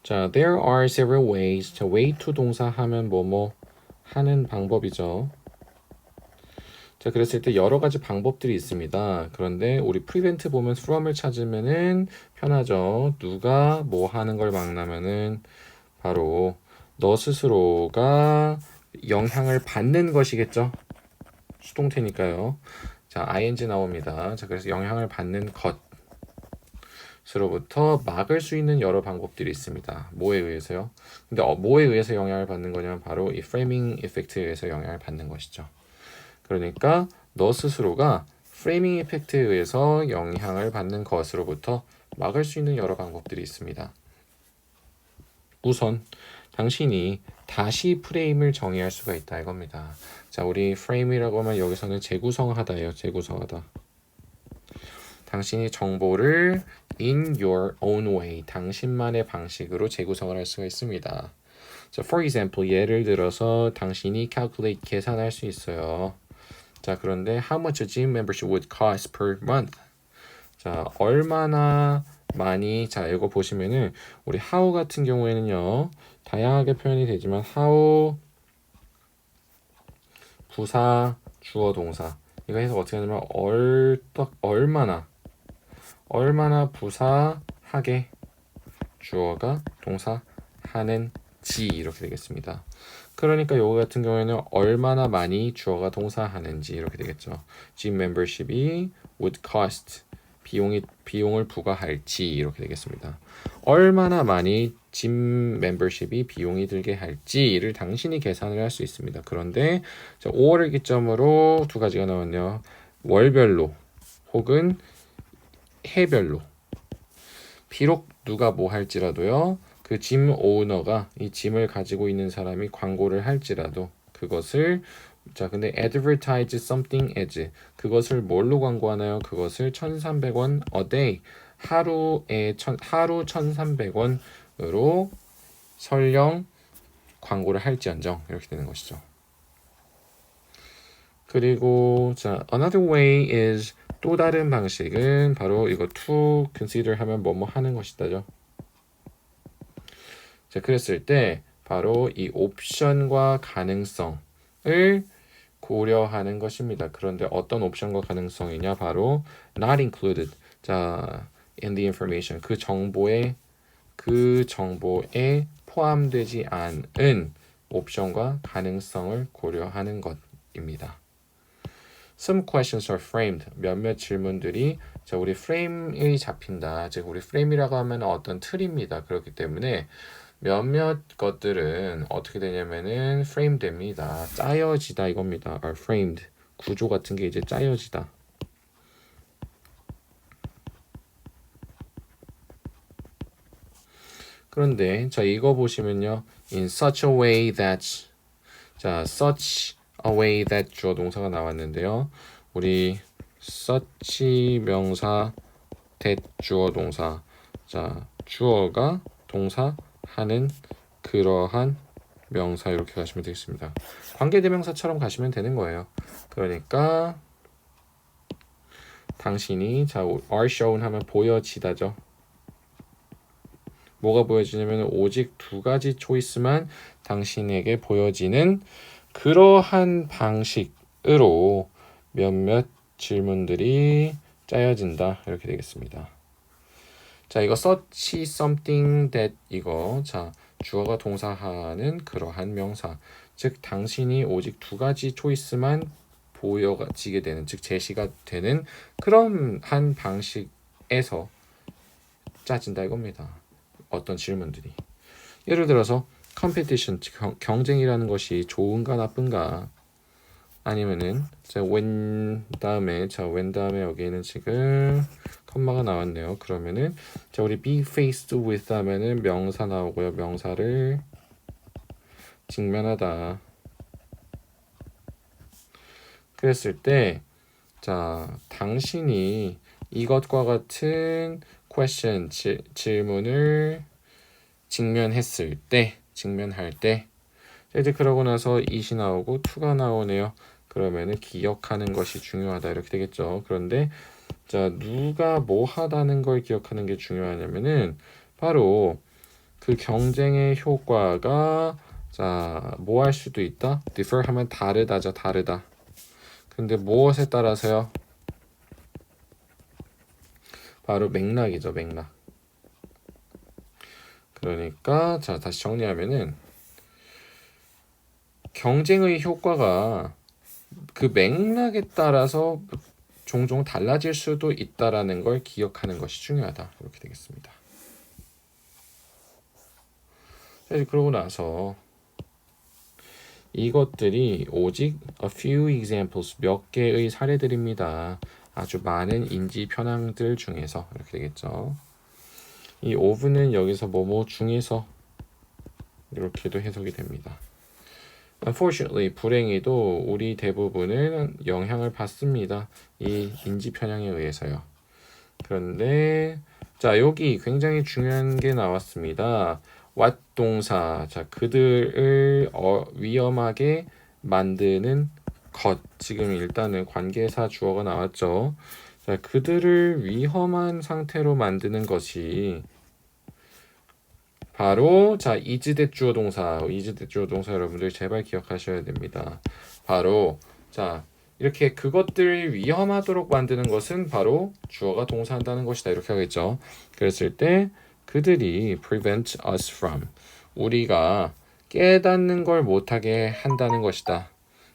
자, there are several ways. 자, way to 동사 하면 뭐뭐 하는 방법이죠. 자, 그랬을 때 여러 가지 방법들이 있습니다. 그런데 우리 prevent 보면 from을 찾으면은 편하죠. 누가 뭐 하는 걸 막나면은 바로 너 스스로가 영향을 받는 것이겠죠. 수동태니까요. 자, ing 나옵니다. 자, 그래서 영향을 받는 것으로부터 막을 수 있는 여러 방법들이 있습니다. 뭐에 의해서요? 근데 뭐에 의해서 영향을 받는 거냐면 바로 이 프레이밍 이펙트에 의해서 영향을 받는 것이죠. 그러니까 너 스스로가 프레이밍 이펙트에 의해서 영향을 받는 것으로부터 막을 수 있는 여러 방법들이 있습니다. 우선 당신이 다시 프레임을 정의할 수가 있다 이겁니다. 자, 우리 프레임이라고 하면 여기서는 재구성하다예요. 재구성하다. 당신이 정보를 in your own way, 당신만의 방식으로 재구성을 할 수가 있습니다. 자, for example, 예를 들어서 당신이 calculate, 계산할 수 있어요. 자, 그런데 how much a gym membership would cost per month? 자, 얼마나 많이, 자, 이거 보시면은 우리 how 같은 경우에는요, 다양하게 표현이 되지만 how 부사 주어 동사 이거 해서 어떻게 하냐면 얼마나 부사하게 주어가 동사 하는지 이렇게 되겠습니다. 그러니까 요거 같은 경우에는 얼마나 많이 주어가 동사하는지 이렇게 되겠죠. gym membership이 would cost 비용을 부과할지 이렇게 되겠습니다. 얼마나 많이 gym membership이 비용이 들게 할지를 당신이 계산을 할 수 있습니다. 그런데 5월을 기점으로 두 가지가 나왔네요. 월별로 혹은 해별로. 비록 누가 뭐 할지라도요. 그 짐 오너가 이 짐을 가지고 있는 사람이 광고를 할지라도 그것을 자 근데 advertise something as 그것을 뭘로 광고하나요? 그것을 1,300원 a day 하루 1,300원으로 설령 광고를 할지언정 이렇게 되는 것이죠. 그리고 자 another way is 또 다른 방식은 바로 이거 to consider 하면 뭐뭐 하는 것이다죠. 자, 그랬을 때 바로 이 옵션과 가능성을 고려하는 것입니다. 그런데 어떤 옵션과 가능성이냐? 바로 not included. 자, in the information. 그 정보에 포함되지 않은 옵션과 가능성을 고려하는 것입니다. Some questions are framed. 몇몇 질문들이 자, 우리 프레임이 잡힌다. 즉 우리 프레임이라고 하면 어떤 틀입니다. 그렇기 때문에 몇몇 것들은 어떻게 되냐면은 frame 됩니다. 짜여지다 이겁니다. are framed. 구조 같은 게 이제 짜여지다. 그런데 자 이거 보시면요. in such a way that 자 such a way that 주어 동사가 나왔는데요. 우리 such 명사 that 주어 동사 자 주어가 동사 하는 그러한 명사 이렇게 가시면 되겠습니다. 관계대명사처럼 가시면 되는 거예요. 그러니까 당신이 자 are shown 하면 보여지다죠. 뭐가 보여지냐면 오직 두 가지 초이스만 당신에게 보여지는 그러한 방식으로 몇몇 질문들이 짜여진다 이렇게 되겠습니다. 자 이거 such something that 이거 자 주어가 동사하는 그러한 명사 즉 당신이 오직 두 가지 초이스만 보여지게 되는 즉 제시가 되는 그런 한 방식에서 짜진다 이겁니다. 어떤 질문들이 예를 들어서 competition 경쟁이라는 것이 좋은가 나쁜가 아니면은 자 when 다음에 여기에는 지금 컴마가 나왔네요. 그러면은 자 우리 be faced with 하면은 명사 나오고요. 명사를 직면하다. 그랬을 때 자 당신이 이것과 같은 question 질문을 직면할 때 이제 그러고 나서 it이 나오고 to가 나오네요. 그러면은 기억하는 것이 중요하다 이렇게 되겠죠. 그런데 자 누가 뭐 하다는 걸 기억하는 게 중요하냐면은 바로 그 경쟁의 효과가 자, 뭐 할 수도 있다? differ 하면 다르다죠, 다르다. 근데 무엇에 따라서요? 바로 맥락이죠, 맥락. 그러니까 자, 다시 정리하면은 경쟁의 효과가 그 맥락에 따라서 종종 달라질 수도 있다라는 걸 기억하는 것이 중요하다. 이렇게 되겠습니다. 자, 이제 그러고 나서 이것들이 오직 a few examples 몇 개의 사례들입니다. 아주 많은 인지 편향들 중에서 이렇게 되겠죠. 이 of는 여기서 뭐뭐 중에서 이렇게도 해석이 됩니다. Unfortunately, 불행히도 우리 대부분은 영향을 받습니다. 이 인지 편향에 의해서요. 그런데 자, 여기 굉장히 중요한 게 나왔습니다. what 동사. 자, 그들을 위험하게 만드는 것. 지금 일단은 관계사 주어가 나왔죠. 자, 그들을 위험한 상태로 만드는 것이 바로 자, 이즈댓 주어 동사. 이즈댓 주어 동사 여러분들 제발 기억하셔야 됩니다. 바로 자, 이렇게 그것들이 위험하도록 만드는 것은 바로 주어가 동사한다는 것이다. 이렇게 하겠죠. 그랬을 때 그들이 prevent us from 우리가 깨닫는 걸 못하게 한다는 것이다.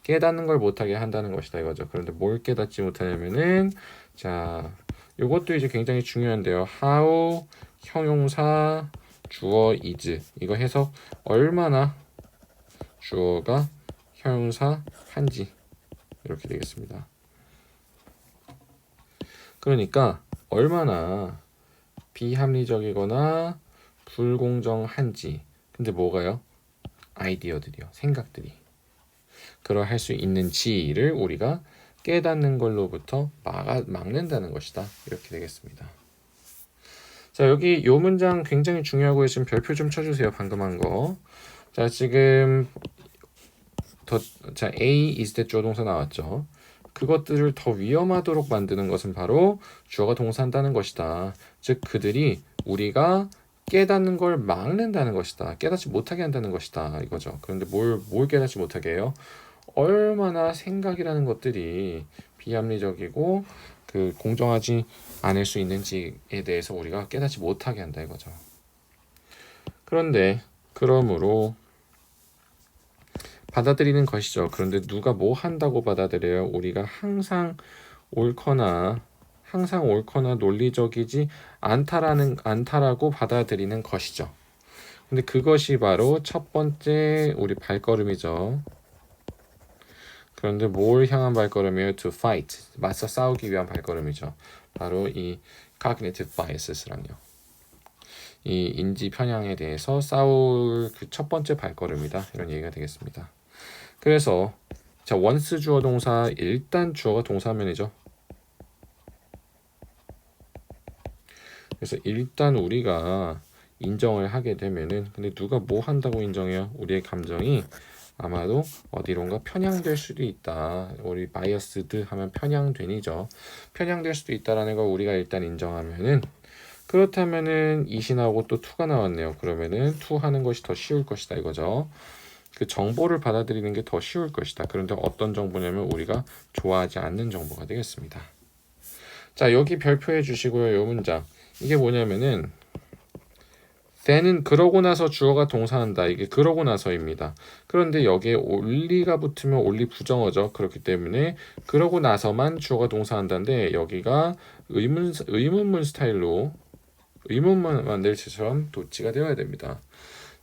깨닫는 걸 못하게 한다는 것이다 이거죠. 그런데 뭘 깨닫지 못하냐면은 자, 이것도 이제 굉장히 중요한데요. how 형용사 주어 is 이거 해석 얼마나 주어가 형용사 한지 이렇게 되겠습니다. 그러니까 얼마나 비합리적이거나 불공정한지. 근데 뭐가요? 아이디어들이요. 생각들이. 그러할 수 있는지를 우리가 깨닫는 걸로부터 막는다는 것이다. 이렇게 되겠습니다. 자, 여기 요 문장 굉장히 중요하고요. 지금 별표 좀 쳐주세요. 방금 한 거. 자, 지금 자, A is that 조동사 나왔죠. 그것들을 더 위험하도록 만드는 것은 바로 주어가 동사한다는 것이다. 즉 그들이 우리가 깨닫는 걸 막는다는 것이다. 깨닫지 못하게 한다는 것이다. 이거죠. 그런데 뭘 깨닫지 못하게 해요? 얼마나 생각이라는 것들이 비합리적이고 그 공정하지 않을 수 있는지에 대해서 우리가 깨닫지 못하게 한다 이거죠. 그런데 그러므로 받아들이는 것이죠. 그런데 누가 뭐 한다고 받아들여요? 우리가 항상 옳거나 논리적이지 않다라고 받아들이는 것이죠. 근데 그것이 바로 첫 번째 우리 발걸음이죠. 그런데 뭘 향한 발걸음이에요? To fight. 맞서 싸우기 위한 발걸음이죠. 바로 이 cognitive biases랑요. 이 인지 편향에 대해서 싸울 그 첫 번째 발걸음이다. 이런 얘기가 되겠습니다. 그래서 자, once 주어 동사 일단 주어가 동사면이죠. 그래서 일단 우리가 인정을 하게 되면은 근데 누가 뭐 한다고 인정해요? 우리의 감정이 아마도 어디론가 편향될 수도 있다. 우리 바이어스드 하면 편향된이죠. 편향될 수도 있다라는 걸 우리가 일단 인정하면은 그렇다면은 이시 나오고 또 투가 나왔네요. 그러면은 투 하는 것이 더 쉬울 것이다 이거죠. 그 정보를 받아들이는 게 더 쉬울 것이다. 그런데 어떤 정보냐면 우리가 좋아하지 않는 정보가 되겠습니다. 자, 여기 별표해 주시고요. 요 문장. 이게 뭐냐면은 then은 그러고 나서 주어가 동사한다. 이게 그러고 나서입니다. 그런데 여기에 only가 붙으면 only 부정어죠. 그렇기 때문에 그러고 나서만 주어가 동사한다인데 여기가 의문문 스타일로 의문문 만들 때처럼 도치가 되어야 됩니다.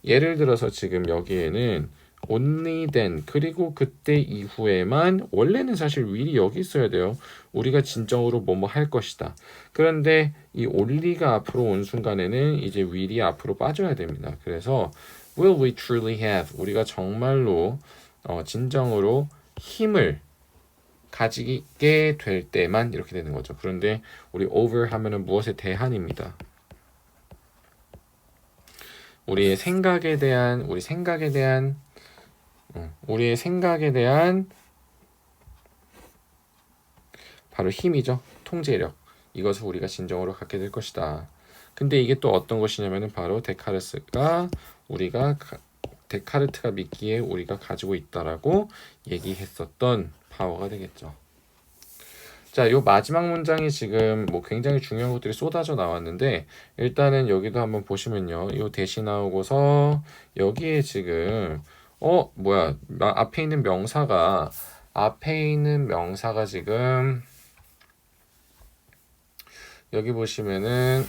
예를 들어서 지금 여기에는 only then 그리고 그때 이후에만 원래는 사실 will이 여기 있어야 돼요. 우리가 진정으로 뭐뭐 할 것이다. 그런데 이 only가 앞으로 온 순간에는 이제 will이 앞으로 빠져야 됩니다. 그래서 will we truly have 우리가 정말로 진정으로 힘을 가지게 될 때만 이렇게 되는 거죠. 그런데 우리 over 하면은 무엇에 대한입니다. 우리의 생각에 대한 바로 힘이죠. 통제력. 이것을 우리가 진정으로 갖게 될 것이다. 근데 이게 또 어떤 것이냐면은 바로 데카르트가 믿기에 우리가 가지고 있다라고 얘기했었던 파워가 되겠죠. 자, 요 마지막 문장이 지금 뭐 굉장히 중요한 것들이 쏟아져 나왔는데 일단은 여기도 한번 보시면요. 요 대시 나오고서 여기에 지금 뭐야? 앞에 있는 명사가 지금 여기 보시면은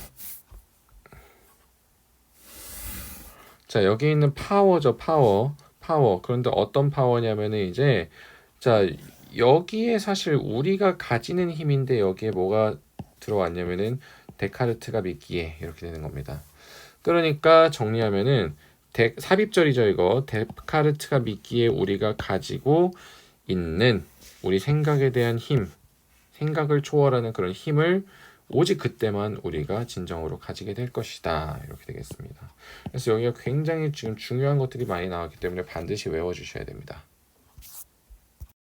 자, 여기 있는 파워죠, 파워. 그런데 어떤 파워냐면은 이제 자, 여기에 사실 우리가 가지는 힘인데 여기에 뭐가 들어왔냐면은 데카르트가 믿기에 이렇게 되는 겁니다. 그러니까 정리하면은 삽입절이죠, 이거. 데카르트가 믿기에 우리가 가지고 있는 우리 생각에 대한 힘, 생각을 초월하는 그런 힘을 오직 그때만 우리가 진정으로 가지게 될 것이다. 이렇게 되겠습니다. 그래서 여기가 굉장히 지금 중요한 것들이 많이 나왔기 때문에 반드시 외워주셔야 됩니다.